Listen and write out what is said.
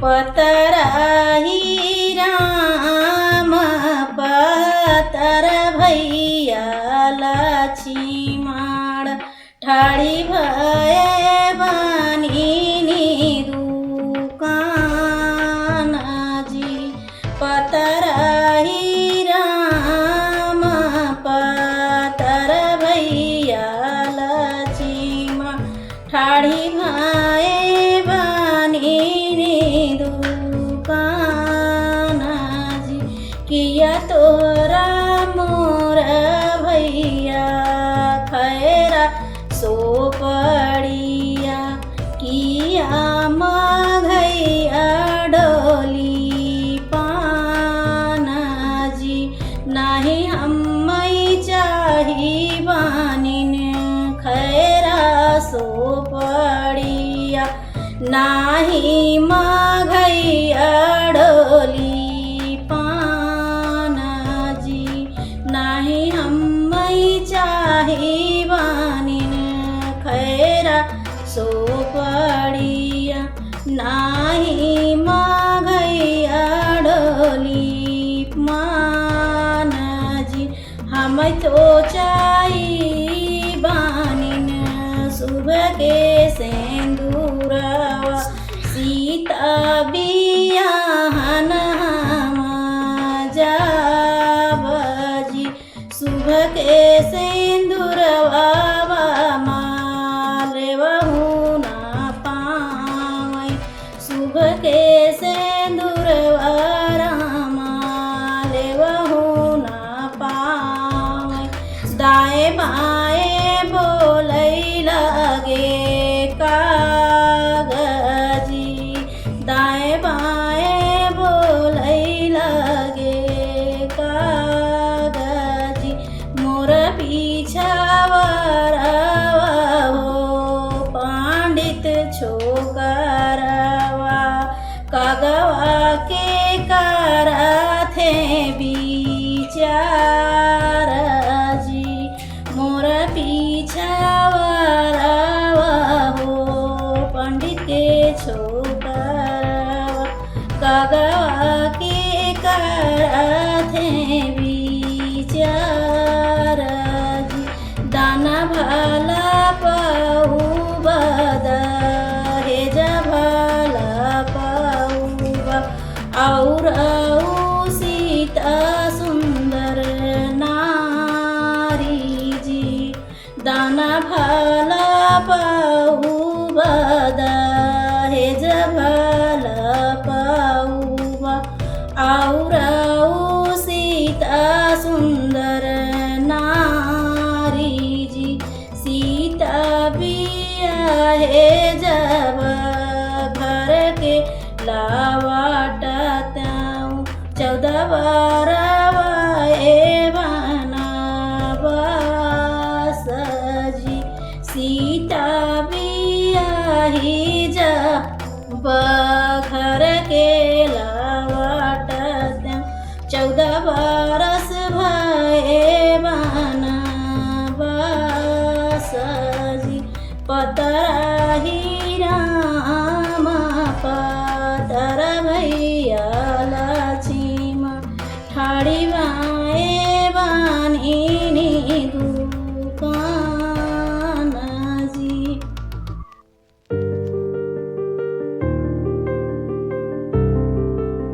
पतराही राम पतर भैया लक्ष्मण ठाड़ी भये बनिनी दुकान जी। पतराही राम पतर भैया लक्ष्मण ठाड़ी भये बनिनी दुकान जी। किया तोरा मोर भैया खैरा सो पड़िया। किया मघैया डोली पाना जी। नाही हम्मई चाही बानिन खैरा सो पड़िया। नाही मघैया डोली पाना जी। नाही हम्मई चाही बानिन खैरा सो पड़िया। नाही मघैया डोली पाना जी। हम तो चाही बानिन सुबह के सेंदूरवा। सीता बियाहन हम जाब जी। सुबह के सेंदूरवा माले बहू ना पावै। सुबह के सेंदूरवा माले बहू ना पावै। दाएं बाएं बोलै लगे कागजी। दाएं बाएं बोलै लगे कागजी। मोर पीछावरवा हो पंडित छोकरवा। कागवा के कराथे विचार जी। मोर पीछावरवा हो पंडित के छोकरवा। कागवा के कराथे विचार जी। दाना भला पाऊ बदा हेजा भला पाऊबा। और सीता सुंदर नारी जी। दाना भला पाऊ बदा हेजा भला पाऊबा। और सीता सुंदर नारी जी। सीता बियाहे जब घर के लावाटा त्याऊ 14